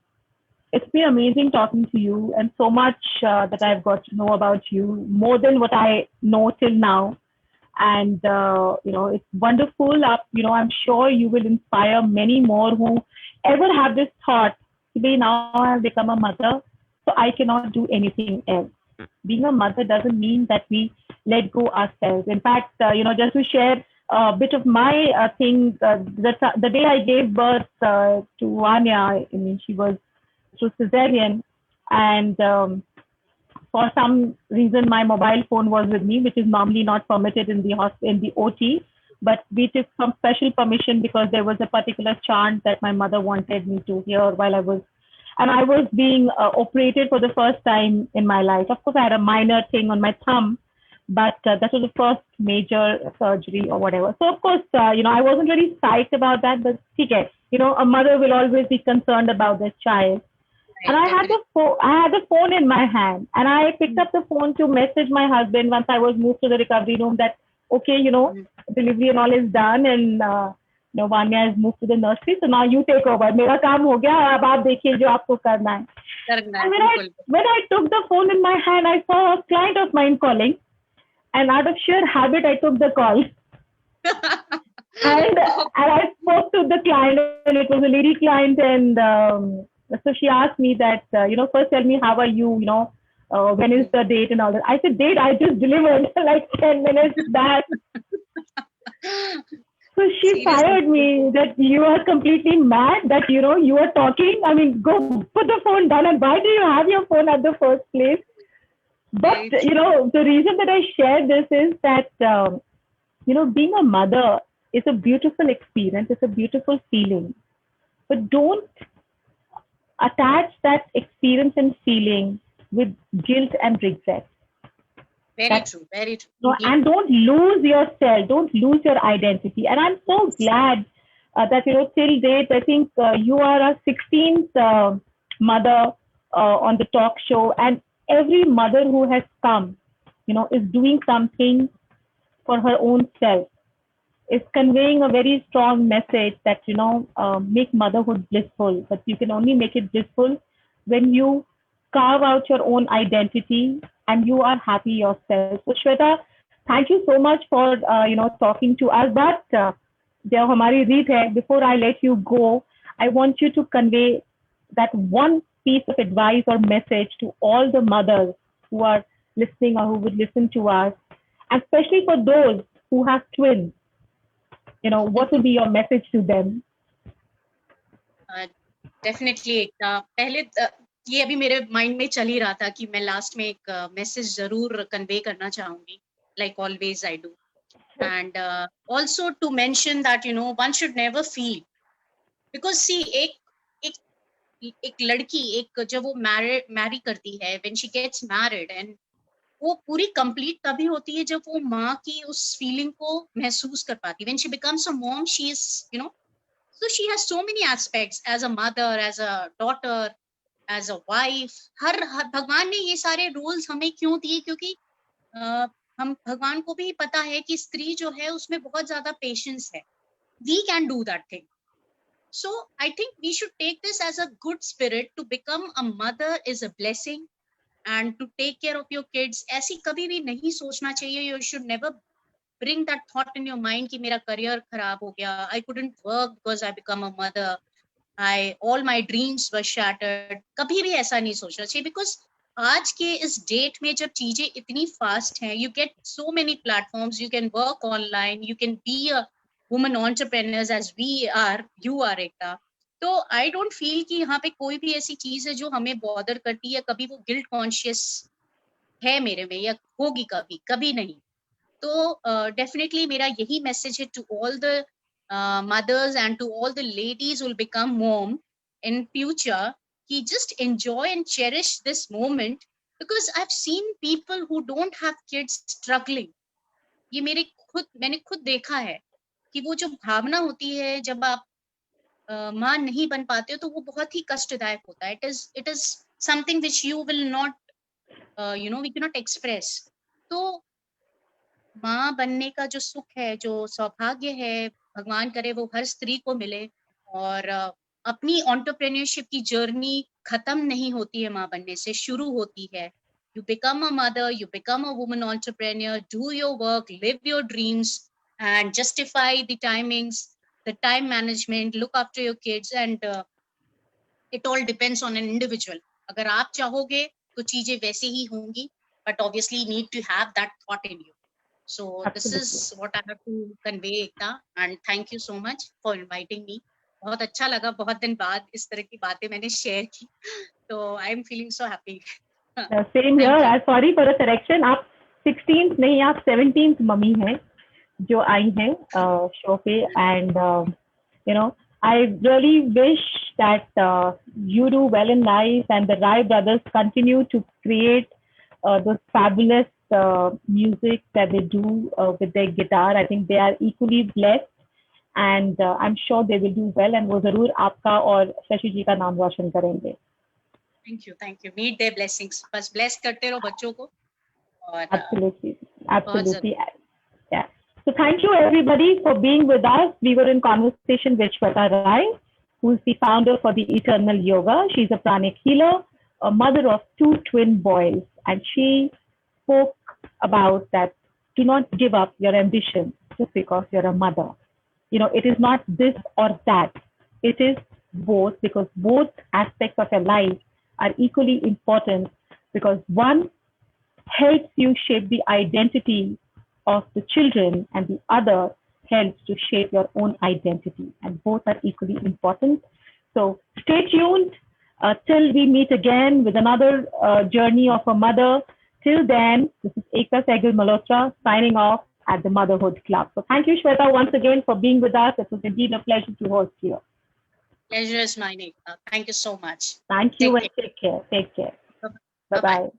it's been amazing talking to you, and so much that I've got to know about you, more than what I know till now. And it's wonderful. I'm sure you will inspire many more who ever have this thought, today now I have become a mother, so I cannot do anything else. Being a mother doesn't mean that we let go ourselves. In fact, just to share a bit of my thing, the day I gave birth to Anya, she was cesarean, and for some reason my mobile phone was with me, which is normally not permitted in the OT. But we took some special permission because there was a particular chant that my mother wanted me to hear while I was being operated for the first time in my life. Of course, I had a minor thing on my thumb, but that was the first major surgery or whatever. So of course, I wasn't really psyched about that, but okay, a mother will always be concerned about their child. And I had the phone in my hand, and I picked up the phone to message my husband once I was moved to the recovery room that, okay, delivery and all is done, and Vanya has moved to the nursery, so now you take over. मेरा काम हो गया, अब आप देखिए जो आपको करना है. And when I took the phone in my hand, I saw a client of mine calling, and out of sheer habit, I took the call. and I spoke to the client, and it was a lady client, and so she asked me that, first tell me, how are you, when is the date and all that. I said, date, I just delivered like 10 minutes back. So she Seriously? fired me that you are completely mad, that, you are talking. I mean, go put the phone down, and why do you have your phone at the first place? But, Right. The reason that I share this is that, being a mother is a beautiful experience. It's a beautiful feeling. But don't attach that experience and feeling with guilt and regret. Very true. Very true. No, and don't lose yourself. Don't lose your identity. And I'm so glad that, till date, I think you are a 16th mother on the talk show. And every mother who has come, is doing something for her own self, is conveying a very strong message that, make motherhood blissful. But you can only make it blissful when you carve out your own identity and you are happy yourself. So Shweta, thank you so much for, talking to us. But जो हमारी रीत है, before I let you go, I want you to convey that one piece of advice or message to all the mothers who are listening or who would listen to us, and especially for those who have twins. What would be your message to them? Definitely Ekta, पहले ये अभी मेरे mind में चल ही रहा था कि मैं लास्ट में एक मैसेज जरूर कन्वे करना चाहूंगी, like always I do. And also to mention that, one should never feel, because see, एक एक लड़की एक जब वो मैरी करती है, when she gets married, and वो पूरी कंप्लीट तभी होती है जब वो माँ की उस फीलिंग को महसूस कर पाती है. When she becomes a mom, she is so she has so many aspects as a mother, as a daughter, as a wife. हर भगवान ने ये सारे रोल्स हमें क्यों दिए? क्योंकि हम भगवान को भी पता है कि स्त्री जो है उसमें बहुत ज्यादा पेशेंस है. We can do that thing. So I think we should take this as a good spirit. To become a mother is a blessing, and to take care of your kids, ऐसी कभी भी नहीं सोचना चाहिए. You should never bring that thought in your mind कि मेरा career खराब हो गया, I couldn't work because I become a mother, all my dreams were shattered. कभी भी ऐसा नहीं सोचना चाहिए, because आज के इस डेट में जब चीजें इतनी फास्ट हैं, you get so many platforms, you can work online, you can be a woman entrepreneurs as we are, you are Ekta. तो आई डोंट फील कि यहाँ पे कोई भी ऐसी चीज है जो हमें बॉदर करती है, कभी वो गिल्ट कॉन्शियस है मेरे में या होगी, कभी कभी नहीं. तो डेफिनेटली मेरा यही मैसेज है to all the mothers and to all the ladies who will become mom in future, कि just enjoy and cherish this moment, because I've seen people who don't have kids struggling. ये मैंने खुद देखा है कि वो जो भावना होती है जब आप माँ नहीं बन पाते हो, तो वो बहुत ही कष्टदायक होता है. It is something which you will not we can not express. तो माँ बनने का जो सुख है, जो सौभाग्य है, भगवान करे वो हर स्त्री को मिले. और अपनी एंटरप्रेन्योरशिप की जर्नी खत्म नहीं होती है माँ बनने से, शुरू होती है. You become a mother, you become a woman entrepreneur, do your work, live your dreams, and justify the timings, the time management, look after your kids, and it all depends on an individual. अगर आप चाहोगे तो चीजें वैसे ही होंगी, but obviously need to have that thought in you. So this is Absolutely. what I have to convey, Ekta, and thank you so much for inviting me. बहुत अच्छा लगा, बहुत दिन बाद इस तरह की बातें मैंने शेयर की, तो I am feeling so happy. Same here. Thank you. I'm sorry for the correction. आप 16th नहीं, आप 17th मम्मी हैं जो आई हैं शो पे. And I really wish that you do well in life and the Rai brothers continue to create those fabulous music that they do with their guitar. I think they are equally blessed, and I'm sure they will do well. And वो जरूर आपका और शशि जी का नाम रोशन करेंगे. Thank you. Need their blessings. बस bless करते रहो बच्चों को. और Absolutely. Yeah. So thank you everybody for being with us. We were in conversation with Shweta Rai, who's the founder for the Eternal Yoga. She's a pranic healer, a mother of 2 twin boys, and she spoke about that do not give up your ambition just because you're a mother. It is not this or that. It is both, because both aspects of your life are equally important, because one helps you shape the identity of the children and the other helps to shape your own identity, and both are equally important. So stay tuned till we meet again with another journey of a mother. Till then, this is Ekta Sehgal Malhotra signing off at the Motherhood Club. So thank you, Shweta, once again for being with us. It was indeed a pleasure to host you. Pleasure is mine, Ekta. Thank you so much. Thank you, and take care. Take care. Bye-bye.